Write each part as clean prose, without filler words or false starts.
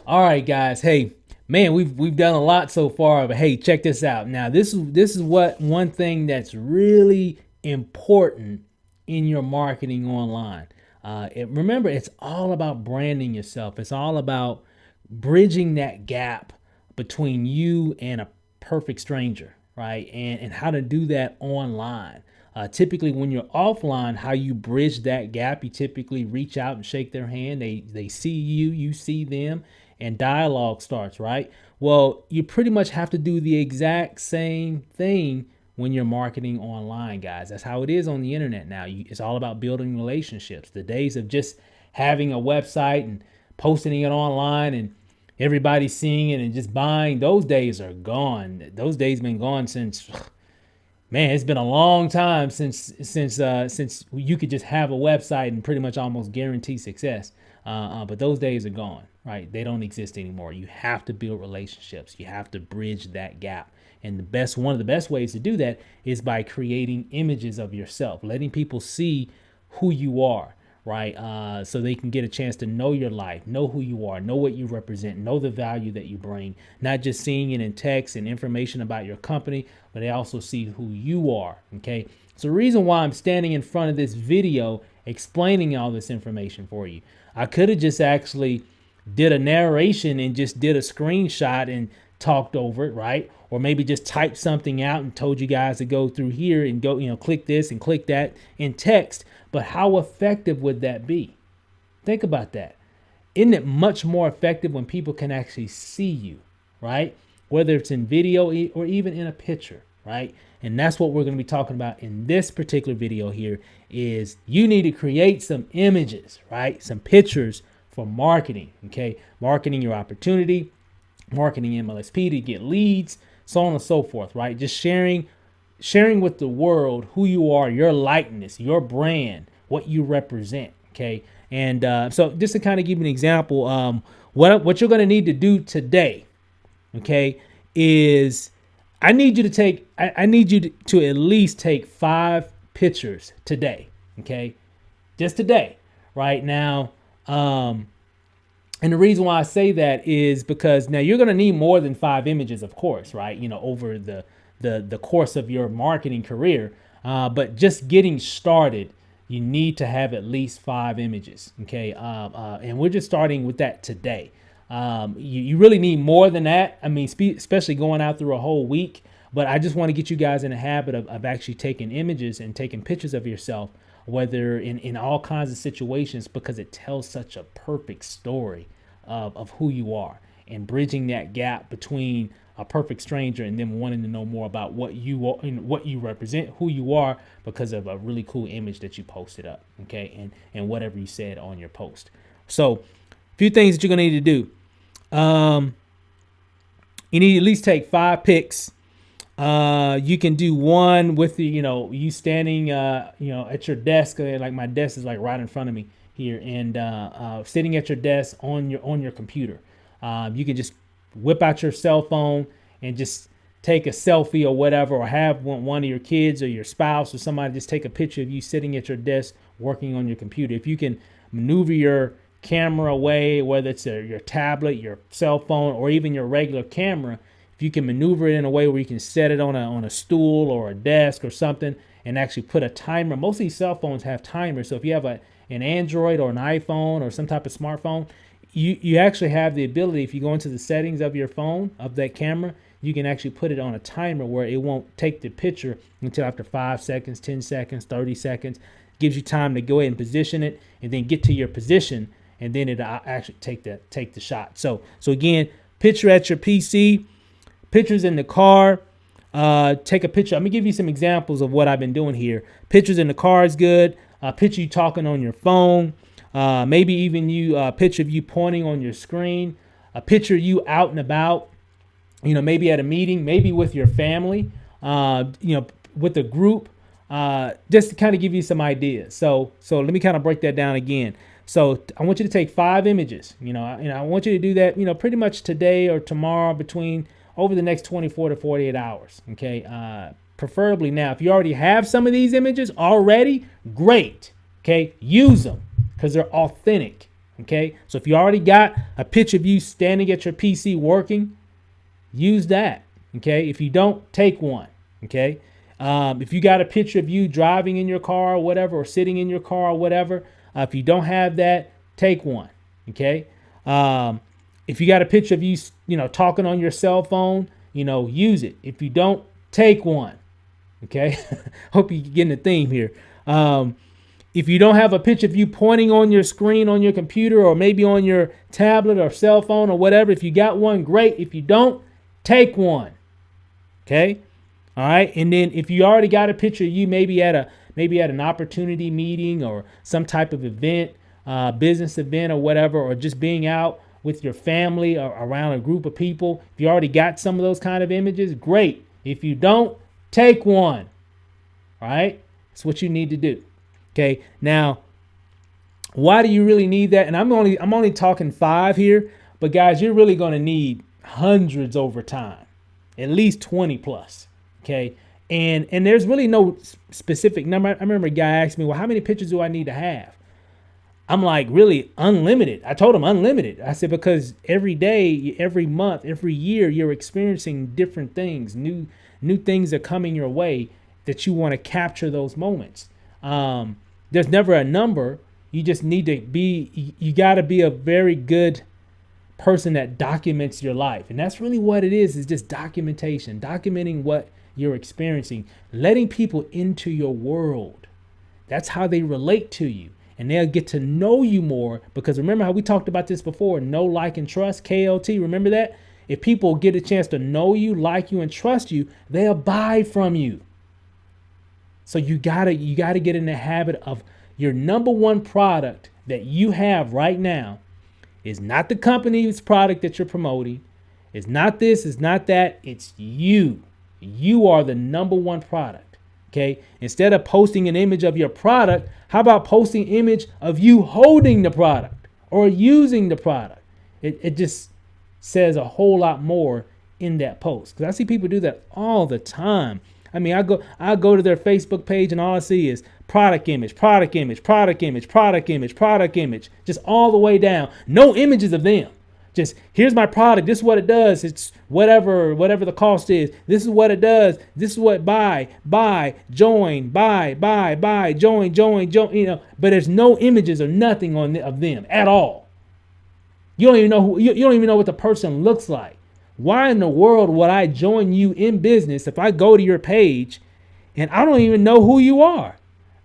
All right, guys. Hey, man, we've done a lot so far, but hey, check this out. Now, this is what one thing that's really important in your marketing online. Remember, it's all about branding yourself. It's all about bridging that gap between you and a perfect stranger, right? And how to do that online. Typically, when you're offline, how you bridge that gap, you typically reach out and shake their hand. They see you, you see them, and dialogue starts, right? Well, you pretty much have to do the exact same thing when you're marketing online, guys. That's how it is on the internet now. It's all about building relationships. The days of just having a website and posting it online and everybody seeing it and just buying, those days are gone. Those days been gone since, man, it's been a long time since you could just have a website and pretty much almost guarantee success. But those days are gone, right? They don't exist anymore. You have to build relationships. You have to bridge that gap. And one of the best ways to do that is by creating images of yourself, letting people see who you are, right? So they can get a chance to know your life, know who you are, know what you represent, know the value that you bring, not just seeing it in text and information about your company, but they also see who you are, okay? So the reason why I'm standing in front of this video explaining all this information for you, I could have just actually did a narration and just did a screenshot and talked over it, right? Or maybe just typed something out and told you guys to go through here and go, click this and click that in text. But how effective would that be? Think about that. Isn't it much more effective when people can actually see you, right? Whether it's in video or even in a picture, right? And that's what we're going to be talking about in this particular video here is you need to create some images, right? Some pictures for marketing, okay? Marketing your opportunity, marketing MLSP to get leads, so on and so forth, right? Just sharing with the world who you are, your likeness, your brand, what you represent, okay? And so just to kind of give you an example, what you're going to need to do today, okay, is I need you to at least take 5 pictures today, okay? Just today, right? Now, and the reason why I say that is because now you're going to need more than 5 images, of course, right? Over the course of your marketing career. But just getting started, you need to have at least 5 images, okay? And we're just starting with that today. You really need more than that. I mean, especially going out through a whole week. But I just want to get you guys in the habit of actually taking images and taking pictures of yourself, whether in all kinds of situations, because it tells such a perfect story of who you are and bridging that gap between a perfect stranger and them wanting to know more about what you are and what you represent, who you are, because of a really cool image that you posted up, okay, and whatever you said on your post. So, a few things that you're gonna need to do. You need to at least take 5 pics. You can do one with the, you standing, at your desk. Like my desk is like right in front of me here, and sitting at your desk on your computer. You can just whip out your cell phone and just take a selfie or whatever, or have one of your kids or your spouse or somebody just take a picture of you sitting at your desk working on your computer. If you can maneuver your camera away, whether it's your tablet, your cell phone, or even your regular camera, if you can maneuver it in a way where you can set it on a stool or a desk or something and actually put a timer. Most of these cell phones have timers. So if you have an Android or an iPhone or some type of smartphone, you actually have the ability, if you go into the settings of your phone, of that camera, you can actually put it on a timer where it won't take the picture until after 5 seconds, 10 seconds, 30 seconds. Gives you time to go ahead and position it and then get to your position, and then it'll actually take the shot. So again, picture at your PC, pictures in the car. Take a picture. I'm gonna give you some examples of what I've been doing here. Pictures in the car is good. Picture you talking on your phone. Maybe even a picture of you pointing on your screen. A picture of you out and about. Maybe at a meeting, maybe with your family. With a group. Just to kind of give you some ideas. So let me kind of break that down again. So I want you to take 5 images. I want you to do that. Pretty much today or tomorrow, over the next 24 to 48 hours. Okay. Preferably now. If you already have some of these images already, great. Okay. Use them because they're authentic. Okay, so if you already got a picture of you standing at your PC working, use that. Okay, if you don't, take one. Okay, if you got a picture of you driving in your car or whatever, or sitting in your car or whatever, if you don't have that, take one. Okay, if you got a picture of you, talking on your cell phone, use it. If you don't, take one. Okay, hope you're getting the theme here. If you don't have a picture of you pointing on your screen on your computer, or maybe on your tablet or cell phone or whatever, if you got one, great. If you don't, take one. Okay. All right. And then if you already got a picture of you maybe at an opportunity meeting or some type of event, business event or whatever, or just being out with your family or around a group of people, if you already got some of those kind of images, great. If you don't, take one. All right. That's what you need to do. Okay. Now, why do you really need that? And I'm only talking 5 here, but guys, you're really going to need hundreds over time, at least 20 plus. Okay. And there's really no specific number. I remember a guy asked me, well, how many pictures do I need to have? I'm like, really, unlimited. I told him unlimited. I said, because every day, every month, every year, you're experiencing different things. New things are coming your way that you want to capture those moments. There's never a number. You just need to you got to be a very good person that documents your life. And that's really what it is just documentation, documenting what you're experiencing, letting people into your world. That's how they relate to you. And they'll get to know you more, because remember how we talked about this before, know, like, and trust, KLT, remember that? If people get a chance to know you, like you, and trust you, they'll buy from you. So you gotta get in the habit of your number one product that you have right now is not the company's product that you're promoting. It's not this, it's not that, it's you. You are the number one product. Okay. Instead of posting an image of your product, how about posting an image of you holding the product or using the product? It just says a whole lot more in that post, because I see people do that all the time. I mean, I go to their Facebook page and all I see is product image, product image, product image, product image, product image, just all the way down. No images of them. Just, here's my product. This is what it does. It's whatever the cost is. This is what it does. This is what buy, join, join. But there's no images or nothing of them at all. You don't even know you don't even know what the person looks like. Why in the world would I join you in business if I go to your page and I don't even know who you are?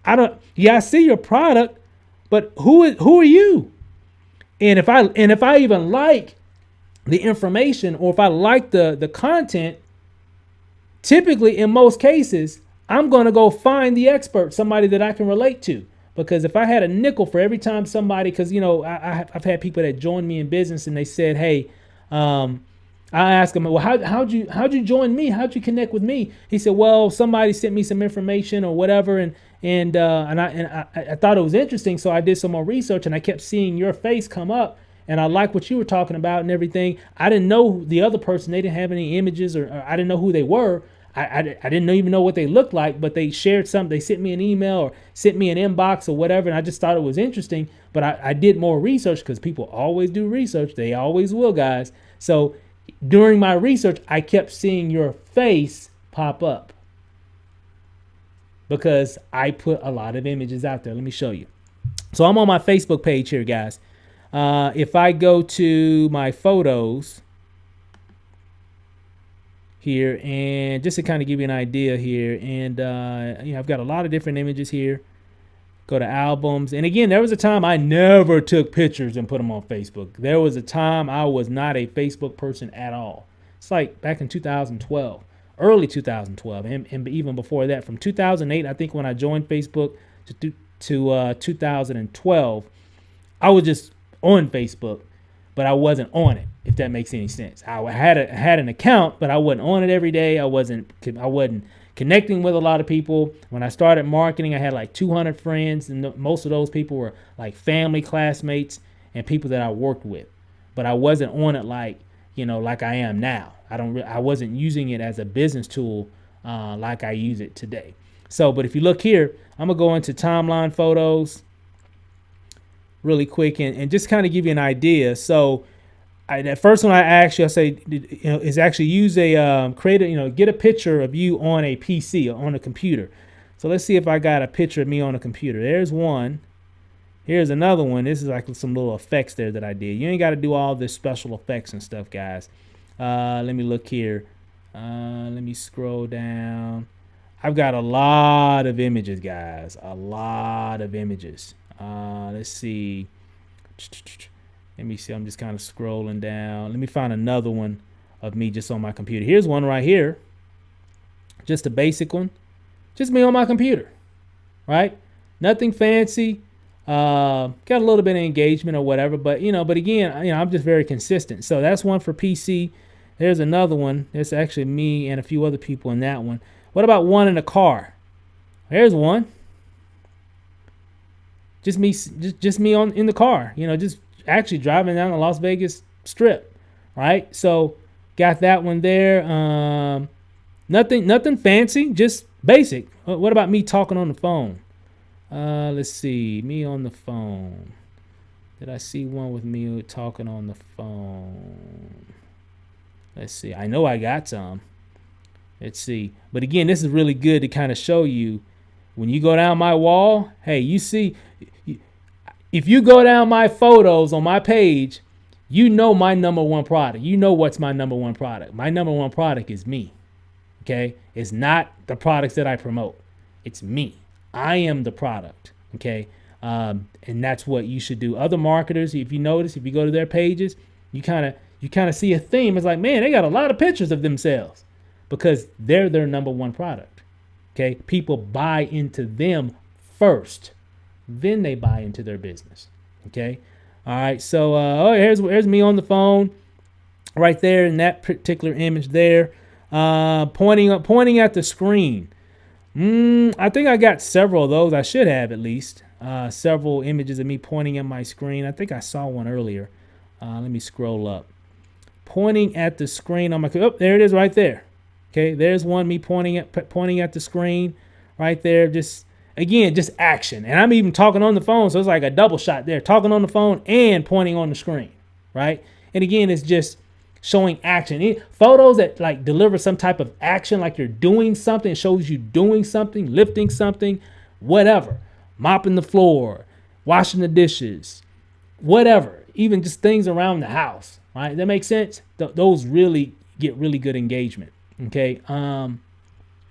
I see your product, but who are you? And if I even like the information, or if I like the content, typically in most cases, I'm going to go find the expert, somebody that I can relate to. Because if I had a nickel for every time somebody, because I've had people that joined me in business and they said, hey, I asked him, well, how'd you join me? How'd you connect with me? He said, well, somebody sent me some information or whatever, and I thought it was interesting, so I did some more research, and I kept seeing your face come up, and I like what you were talking about and everything. I didn't know the other person; they didn't have any images, or I didn't know who they were. I didn't even know what they looked like, but they shared something. They sent me an email or sent me an inbox or whatever, and I just thought it was interesting. But I did more research, because people always do research; they always will, guys. So during my research, I kept seeing your face pop up because I put a lot of images out there. Let me show you. So I'm on my Facebook page here, guys. If I go to my photos here, and just to kind of give you an idea here, and I've got a lot of different images here. Go to albums. And again, there was a time I never took pictures and put them on Facebook. There was a time I was not a Facebook person at all. It's like back in 2012, early 2012, and even before that, from 2008, I think when I joined Facebook, to 2012, I was just on Facebook, but I wasn't on it, if that makes any sense. I had an account, but I wasn't on it every day. I wasn't connecting with a lot of people. When I started marketing, I had like 200 friends, and most of those people were like family, classmates, and people that I worked with. But I wasn't on it like I am now. I wasn't using it as a business tool like I use it today. So, but if you look here, I'm gonna go into timeline photos, really quick and just kind of give you an idea. So that first one I asked you, I say, is actually use a create a, get a picture of you on a PC or on a computer. So let's see if I got a picture of me on a computer. There's one. Here's another one. This is like some little effects there that I did. You ain't got to do all this special effects and stuff, guys. Let me look here. Let me scroll down. I've got a lot of images, guys. A lot of images. Let's see. Let me see. I'm just kind of scrolling down. Let me find another one of me just on my computer. Here's one right here. Just a basic one. Just me on my computer. Right? Nothing fancy. Got a little bit of engagement or whatever, but again, I'm just very consistent. So that's one for PC. There's another one. There's actually me and a few other people in that one. What about one in a car? There's one. Just me in the car. Just actually driving down the Las Vegas Strip, right? So got that one there. Nothing fancy, just basic. What about me talking on the phone? Let's see, me on the phone. Did I see one with me talking on the phone? Let's see. I know I got some. Let's see. But again, this is really good to kind of show you when you go down my wall. Hey, you see, if you go down my photos on my page, you know my number one product. You know what's my number one product. My number one product is me. Okay? It's not the products that I promote. It's me. I am the product. Okay? And that's what you should do. Other marketers, if you notice, if you go to their pages, you kind of see a theme. It's like, man, they got a lot of pictures of themselves because they're their number one product. Okay? People buy into them first. Then they buy into their business. Okay? All right. So here's me on the phone right there in that particular image there, pointing at the screen. I think I got several of those. I should have at least several images of me pointing at my screen. I think I saw one earlier. Let me scroll up. Pointing at the screen on my. Oh, there it is right there. Okay, there's one me pointing at the screen right there. Just action. And I'm even talking on the phone, so it's like a double shot there. Talking on the phone and pointing on the screen, right? And again, it's just showing action. Photos that like deliver some type of action, like you're doing something, it shows you doing something, lifting something, whatever. Mopping the floor, washing the dishes, whatever. Even just things around the house, right? That makes sense? Those really get really good engagement, okay?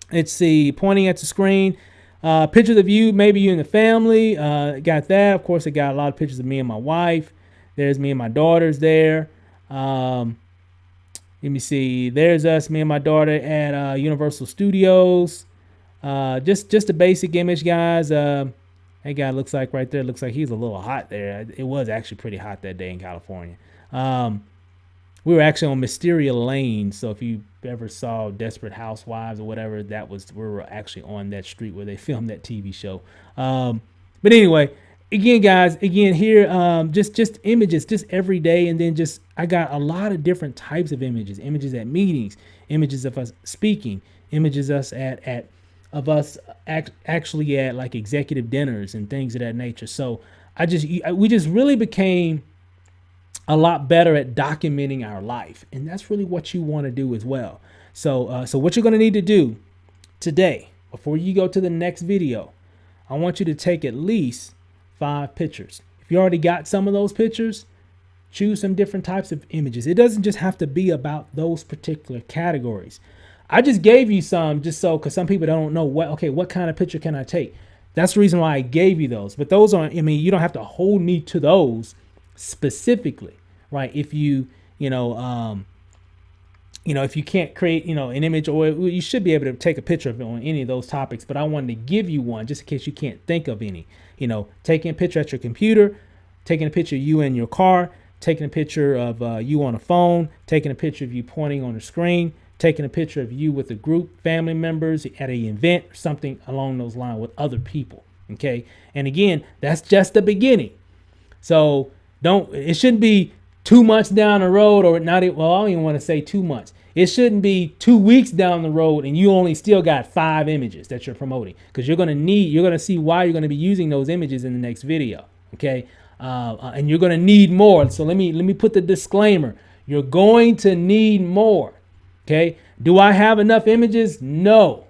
Let's see, pointing at the screen. Pictures of you, maybe you and the family. Got that. Of course, I got a lot of pictures of me and my wife. There's me and my daughters there. Let me see. There's us, me and my daughter at Universal Studios. Just a basic image, guys. That guy looks like right there. Looks like he's a little hot there. It was actually pretty hot that day in California. We were actually on Mysteria Lane. So if you ever saw Desperate Housewives or whatever, we were actually on that street where they filmed that TV show. But anyway, again, guys, here, just images, just every day. And then I got a lot of different types of images at meetings, images of us speaking, images of us actually at like executive dinners and things of that nature. So we just really became a lot better at documenting our life. And that's really what you want to do as well. So what you're going to need to do today, before you go to the next video, I want you to take at least 5 pictures. If you already got some of those pictures, choose some different types of images. It doesn't just have to be about those particular categories. I just gave you some because some people don't know what kind of picture can I take? That's the reason why I gave you those. But those aren't, you don't have to hold me to those specifically, right? If you can't create, an image, or you should be able to take a picture of it on any of those topics. But I wanted to give you one just in case you can't think of any. Taking a picture at your computer, taking a picture of you in your car, taking a picture of you on a phone, taking a picture of you pointing on the screen, taking a picture of you with a group, family members at an event, or something along those lines with other people. Okay. And again, that's just the beginning. So it shouldn't be 2 months down the road, or not. Well, I don't even want to say 2 months. It shouldn't be 2 weeks down the road and you only still got 5 images that you're promoting, because you're going to see why you're going to be using those images in the next video. Okay. and you're going to need more. So let me put the disclaimer. You're going to need more. Okay. Do I have enough images? No.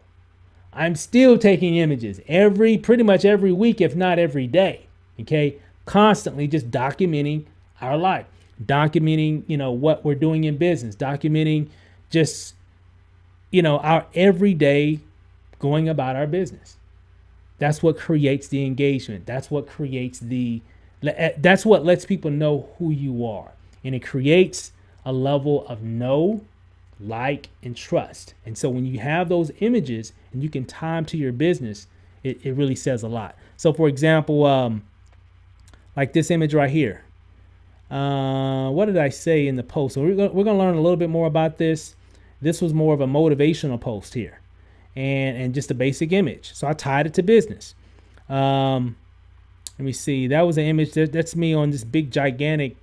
I'm still taking images pretty much every week, if not every day. Okay. Constantly just documenting our life, documenting, what we're doing in business, documenting just, our everyday going about our business. That's what creates the engagement. That's what that's what lets people know who you are. And it creates a level of know, like, and trust. And so when you have those images and you can tie them to your business, it really says a lot. So for example, like this image right here. What did I say in the post? So we're going to learn a little bit more about this. This was more of a motivational post here and just a basic image. So I tied it to business. Let me see. That was an image. That's me on this big, gigantic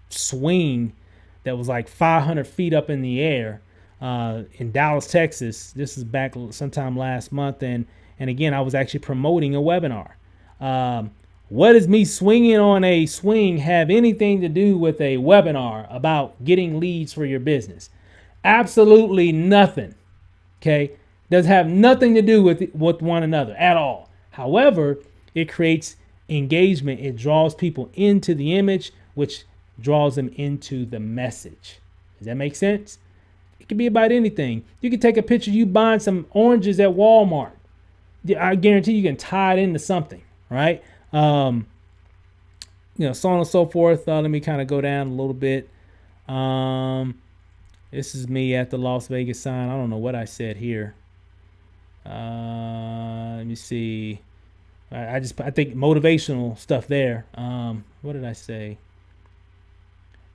swing that was like 500 feet up in the air in Dallas, Texas. This is back sometime last month. And again, I was actually promoting a webinar. What does me swinging on a swing have anything to do with a webinar about getting leads for your business? Absolutely nothing. Okay. Does have nothing to do with one another at all. However, it creates engagement. It draws people into the image, which draws them into the message. Does that make sense? It could be about anything. You can take a picture of you buying some oranges at Walmart. I guarantee you can tie it into something, right? So on and so forth. Let me kind of go down a little bit. This is me at the Las Vegas sign. I don't know what I said here. Let me see. I think motivational stuff there. What did I say?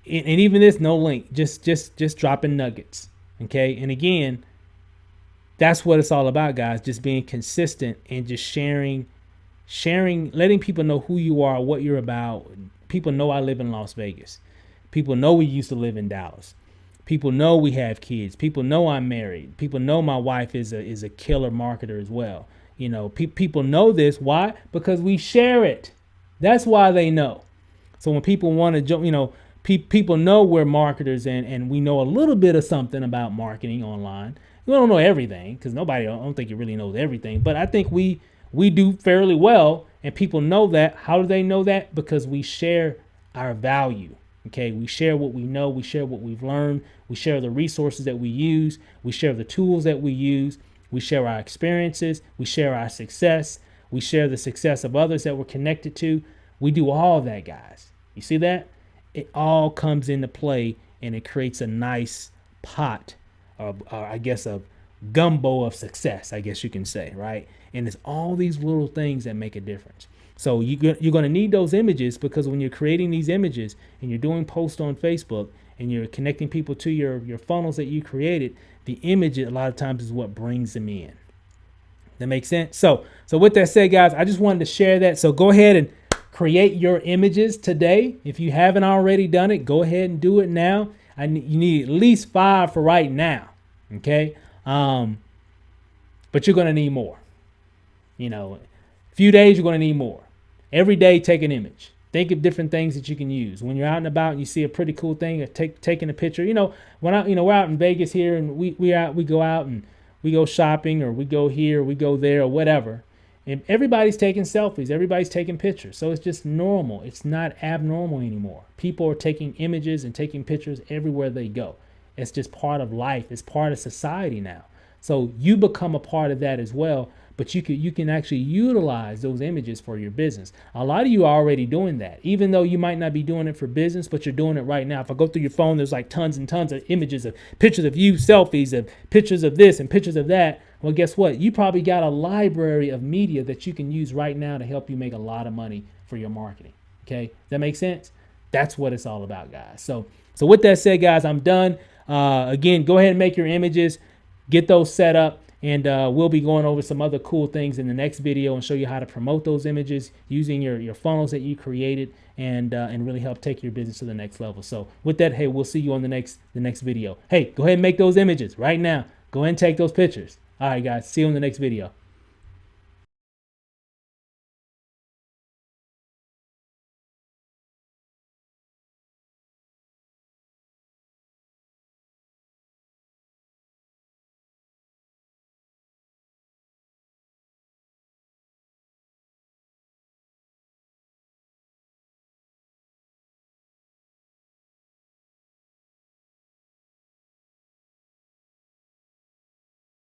And even this, no link, just dropping nuggets. Okay. And again, that's what it's all about, guys. Just being consistent and just sharing, letting people know who you are, what you're about. People know I live in Las Vegas. People know we used to live in Dallas. People know we have kids. People know I'm married. People know my wife is a killer marketer as well. People know this. Why? Because we share it. That's why they know. So when people want to jump, people know we're marketers and we know a little bit of something about marketing online. We don't know everything because I don't think it really knows everything, but I think we do fairly well, and people know that. How do they know that? Because we share our value. Okay, we share what we know, we share what we've learned, we share the resources that we use, we share the tools that we use, we share our experiences, we share our success, we share the success of others that we're connected to. We do all of that, guys. You see that? It all comes into play, and it creates a nice pot, or I guess a gumbo of success, I guess you can say, right? And it's all these little things that make a difference. So you're going to need those images, because when you're creating these images and you're doing posts on Facebook and you're connecting people to your funnels that you created, the image a lot of times is what brings them in. That makes sense? So with that said, guys, I just wanted to share that. So go ahead and create your images today. If you haven't already done it, go ahead and do it now. You need at least 5 for right now. Okay. But you're going to need more. A few days, you're going to need more. Every day, take an image. Think of different things that you can use. When you're out and about and you see a pretty cool thing, taking a picture. We're out in Vegas here, and we go out and we go shopping, or we go here, or we go there, or whatever. And everybody's taking selfies. Everybody's taking pictures. So it's just normal. It's not abnormal anymore. People are taking images and taking pictures everywhere they go. It's just part of life. It's part of society now. So you become a part of that as well. But you can actually utilize those images for your business. A lot of you are already doing that, even though you might not be doing it for business, but you're doing it right now. If I go through your phone, there's like tons and tons of images of pictures of you, selfies of pictures of this and pictures of that. Well, guess what? You probably got a library of media that you can use right now to help you make a lot of money for your marketing. Okay, does that make sense? That's what it's all about, guys. So with that said, guys, I'm done. Again, go ahead and make your images, get those set up. And we'll be going over some other cool things in the next video and show you how to promote those images using your funnels that you created and really help take your business to the next level. So with that, hey, we'll see you on the next video. Hey, go ahead and make those images right now. Go ahead and take those pictures. All right, guys, see you in the next video.